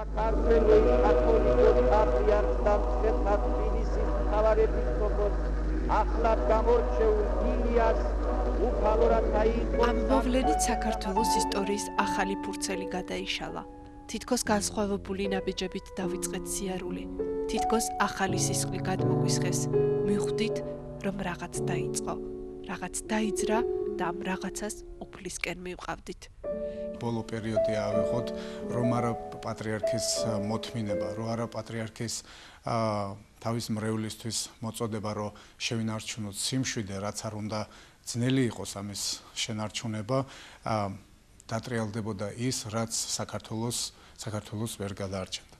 საქართველოს კათოლიკოს პატრიარქს და მცხეთა თბილისის მთავარეპისკოპოსს ახლად გამორჩეულ ილიას უფალურად დაიწყო. ამ მოვლენით საქართველოს ისტორიის ახალი ფურცელი გადაიშალა. თითქოს განსხვავებული ნაბიჯებით დავიწყეთ სიარული. თითქოს ახალი სისხლი გადმოგვისხეს. მივხვდით, რომ რაღაც დაიწყო. რაღაც დაიძრა და ამ რაღაცას უფლისკენ მივყავდით. ბოლო პერიოდი ავიღოთ, რომ არა პატრიარქის მოთმინება, რომ არა პატრიარქის თავის მრევლისთვის მოწოდება, რომ შევინარჩუნოთ სიმშვიდე, რაც არ უნდა ძნელი იყოს ამის შენარჩუნება, დატრიალდებოდა ის, რაც საქართველოს ვერ გადაარჩენდა.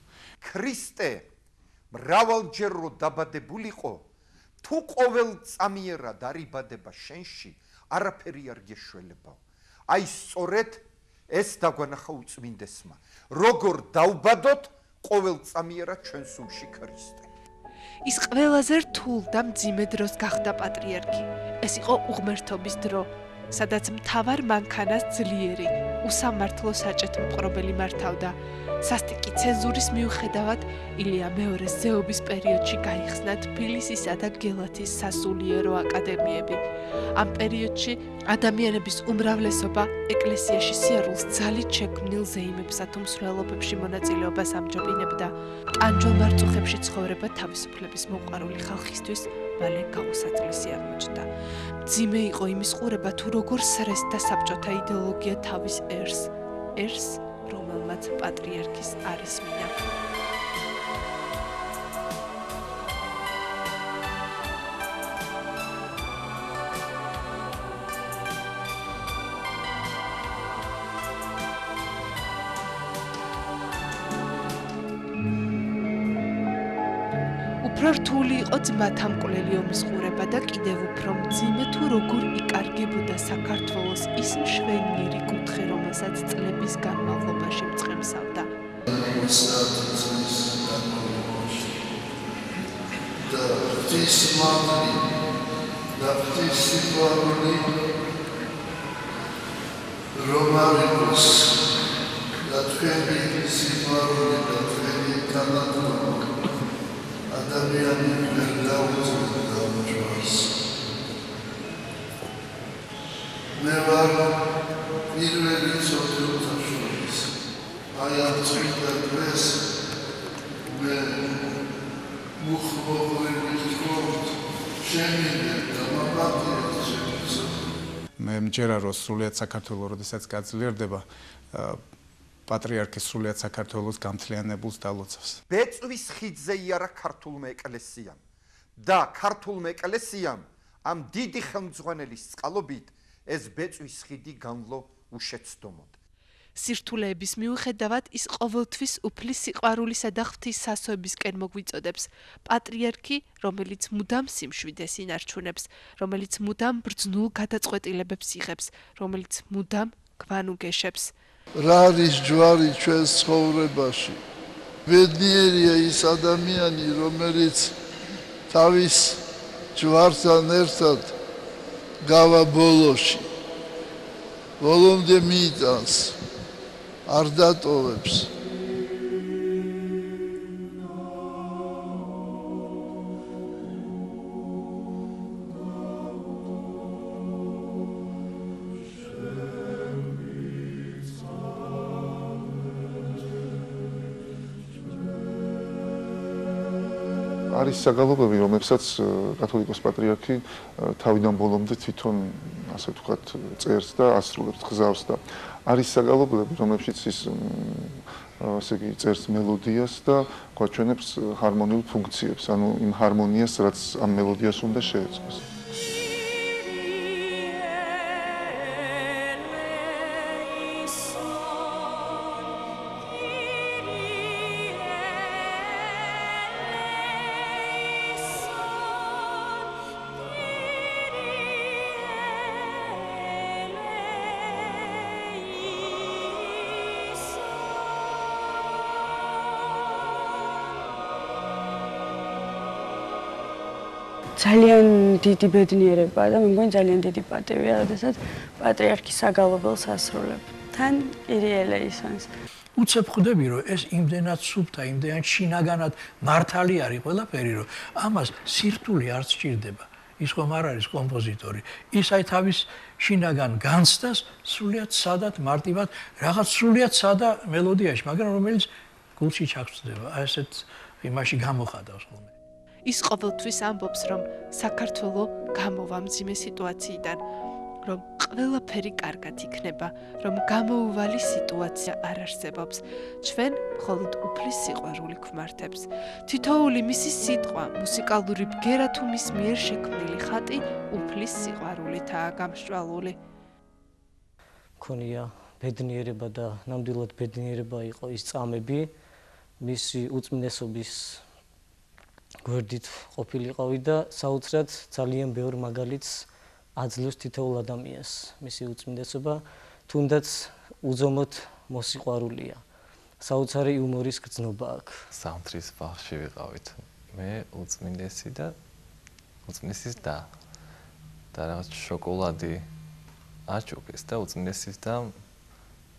ქრისტე მრავალჯერ რო დაბადებულიყო, თუ ყოველ წამიერად არიბადება შენში, არაფერი არ გეშველებაო. აი სწორედ ეს დაგვანახა უწმინდესმა. როგორ დავბადოთ ყოველ წამიერად ჩვენ სულში ქრისტე. ის ყველაზე რთულ და მძიმე დროს გახდა პატრიარქი. ეს იყო უღმერთობის დრო, სადაც მთავარ მანქანას ძლიერი, უსამართლო საჭეთ მპყრობელი მართავდა. სასტიკი ცენზურის მიუხედავად, ილია მეორეს ზეობის პერიოდში გაიხსნა თბილისისა და გელათის სასულიერო აკადემიები. ამ პერიოდში ადამიანების უმრავლესობა ეკლესიაში სიარულს ძალით შექმნილ ზეიმებსა თუ მსვლელობებში მონაწილეობას ამჯობინებდა. ტანჯვალ მარწუხებში ცხოვრება თავისუფლების მოყვარული ხალხისთვის მალე გაუსაწლისი აღმოჩნდა. მძიმე იყო იმის ყურება, თუ როგორ სრესდა საბჭოთა იდეოლოგია თავის ერს, რომელმაც პატრიარქის არის მინა. უფრო რთული იყო ძმათა მკვლელი ომის ყურება და კიდევ უფრო მძიმე თუ როგორ იკარგებოდა საქართველოს ის მშვენიერი კუთხე, რომელსაც წლების განმავლობაში მწყემსავდა. და ღვთის მადლი და ღვთის სიყვარული რომ არ იყოს და თქვენი სიყვარული და თქვენი თანადგომა ადამიანი ვერ დაუძლებდა დამჭვარს. მე ვარ პირველი სოფელთა შორის. აი ამ წმინდა დღეს მე მუხმოვებით ვქონთ შემიძლია და მაპატიეთ შემიძლია. მე მჯერა რომ სრულიად საქართველოს როდესაც გაძლიერდება, პატრიარქის სრულიად საქართველოს გამთლიანებულს დალოცავს. ბეწვის ხიდზე იარა ქართულმა ეკლესიამ და ქართულმა ეკლესიამ ამ დიდი ხელმძღვანელის წყალობით ეს ბეწვის ხიდი განვლო უშეცდომოდ. სირთულეების მიუხედავად ის ყოველთვის უფლის სიყვარულისა და ღვთის სასოებისკენ მოგვიწოდებს. პატრიარქი, რომელიც მუდამ სიმშვიდეს ინარჩუნებს, რომელიც მუდამ ბრძნულ გადაწყვეტილებებს იღებს, რომელიც მუდამ გვანუგეშებს. რა არის ჯვარი ჩვენს ცხოვრებაში? ბედნიერია ის ადამიანი, რომელიც თავის ჯვართან ერთად გავა ბოლოში. ბოლომდე მიიტანს, არ დატოვებს. არის საგალობები, რომლებსაც კათოლიკოს პატრიარქი თავიდან ბოლომდე თვითონ, ასე ვთქვათ, წერს და ასრულებს, გზავს და არის საგალობები, რომლებშიც ის ასე იგი წერს მელოდიას და გვაჩვენებს ჰარმონიულ ფუნქციებს, ანუ იმ ჰარმონიას, რაც ამ მელოდიას უნდა შეეწყოს. ძალიან დიდი ბედნიერება და მე მგონი ძალიან დიდი პატივია, როდესაც პატრიარქი საგალობელს ასრულებ. თან კირიე ელეისონს. უცებ ხვდები რომ ეს იმდენად სუფთა, იმდენად შინაგანად მართალი არის ყველაფერი, რომ ამას სირთული არ სჭირდება. ის ხომ არ არის კომპოზიტორი. ის აი თავის შინაგან განცდას სრულიად სადად მარტივად რაღაც სრულიად სადა მელოდიაში, მაგრამ რომელიც გულში ჩაგწდება. აი ესეთ იმაში გამოხადავს ხოლმე. ის ყოველთვის ამბობს, რომ საქართველო გამოვა მძიმე სიტუაციიდან, რომ ყველაფერი კარგად იქნება, რომ გამოუვალი სიტუაცია არ არსებობს. ჩვენ მხოლოდ უფლის სიყვარული გვმართებს. თითოეული მისი სიტყვა, მუსიკალური ბგერა თუ მის მიერ შექმნილი ხატი უფლის სიყვარულითაა გამსჭვალული. მქონია ბედნიერება და ნამდვილად ბედნიერება იყო ის წამები, მისი უწმინდესობის გვერდით ყოფილიყავი და საოცრად ძალიან ბევრ მაგალითს აძლევს თითოეულ ადამიანს. მისი უწმინდესობა თუნდაც უზომოდ მოსიყვარულია. საოცარი იუმორის გრძნობა აქვს. სამთრის ბაღში ვიყავით. მე უწმინდესი და უწმინდესის და რაღაც შოკოლადი აჩუქეს და უწმინდესის და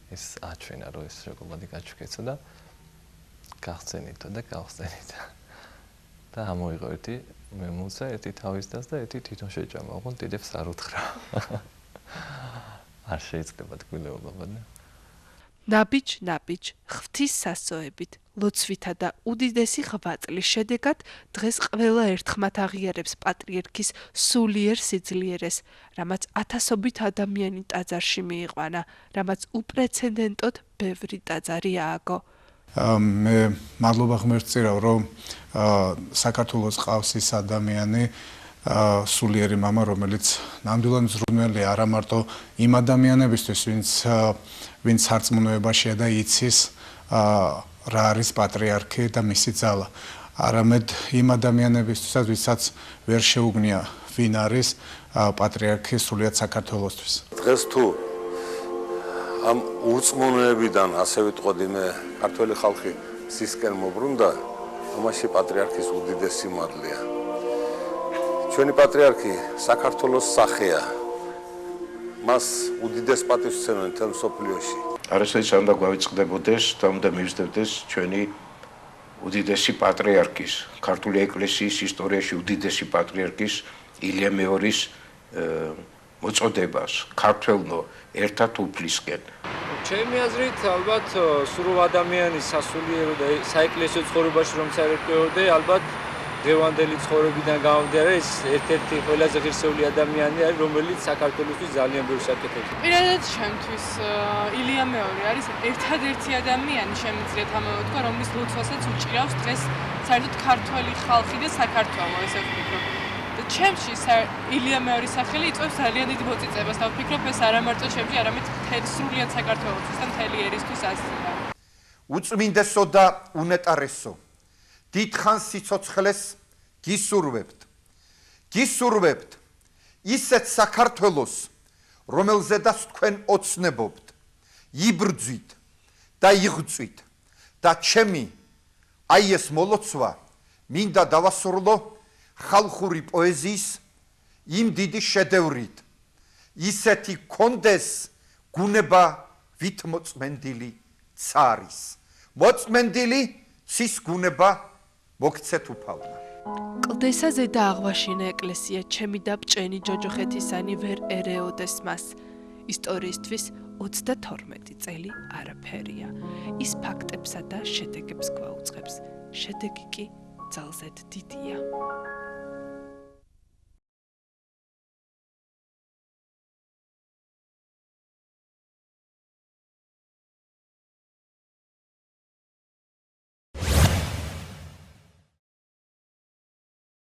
ეს აჩვენა რომ ეს შოკოლადი გაჩუქეცო და გახსენითო და გავხსენით. და ამოიღო ერთი მე მუცა ერთი თავის დას და ერთი თვითონ შეჭამა, ოღონდ დიდებს არ უთხრა. არ შეიძლება თქმილეობა ბატონო. ნაბიჯ, ღვთის სასწოებით, ლოცვითა და უდიდესი ღვაწლის შედეგად დღეს ყველა ერთხმად აღიარებს პატრიარქის სულიერ სიძლიერეს, რამაც ათასობით ადამიანი ტაძარში მიიყვანა, რამაც უპრეცედენტოდ ბევრი ტაძარი ააგო. მე მადლობა ღმერთს ვწირავ, რომ საქართველოს ყავს ის ადამიანი, სულიერი мама, რომელიც ნამდვილად მზრუნველია არა მარტო იმ ადამიანებისთვის, ვინც სარწმუნოებაშია და იცის რა არის პატრიარქი და მისი ძალა, არამედ იმ ადამიანებისთვისაც, ვისაც ვერ შეუგნია ვინ არის პატრიარქი სულიად საქართველოსთვის. დღეს თუ ამ ურწმუნოებიდან ასე ვიტყოდი მე ქართველი ხალხი სისკენ მობრუნდა, ამაში პატრიარქის უდიდესი მადლია. ჩვენი პატრიარქი საქართველოს სახეა. მას უდიდეს პატივს ვცემენ მთელ მსოფლიოში. არასოდეს არ უნდა გვავიწყდებოდეს და უნდა მივსდებდეს ჩვენი უდიდესი პატრიარქის, ქართული ეკლესიის ისტორიაში უდიდესი პატრიარქის ილია მეორის მოწოდებას, ქართველნო ერთად უფლისკენ. ჩემი აზრით, ალბათ სრულ ადამიანის სასულიერო და საეკლესიო ცხოვრებაში რომ წარეკეოდე, ალბათ დღევანდელი ცხოვრებიდან გამომდინარე ეს ერთ-ერთი ყველაზე ღირსეული ადამიანი არის, რომელიც საქართველოსთვის ძალიან ბევრ საკეთებს. პირადად ჩემთვის ილია მეორე არის ერთადერთი ადამიანი, შემიძლია ამოვთქვა, რომლის ლოცვასაც უჭირავს დღეს საერთოდ ქართველი ხალხი და საქართველო, ესე ვფიქრობ. და ჩემში ილია მეორის სახელი იწვევს ძალიან დიდ მოწიწებას და ვფიქრობ ეს არა მარტო ჩემში, არამედ სრულიად საქართველოსთვის და მთელი ერისთვის ასწია. უწმინდესო და უნეტარესო, დიდხანს სიცოცხლეს გისურვებთ ისეთ საქართველოს, რომელზედაც თქვენ ოცნებობთ, იბრძვით და იღწვით და ჩემი აი ეს მოლოცვა მინდა დავასრულო ხალხური პოეზიის იმ დიდი შედევრით, ისეთი კონდეს გუნება ვით მოწმენდილი ცარის, მოწმენდილი ცის გუნება მოგცეთ უფალმა. კლდესაზე და აღვაშინა ეკლესია ჩემი და ბჭენი ჯოჯოხეთისანი ვერ ერეოდეს მას. ისტორიისთვის 32 წელი არაფერია. ის ფაქტებსა და შედეგებს გვაუწყებს. შედეგი კი ძალზედ დიდია.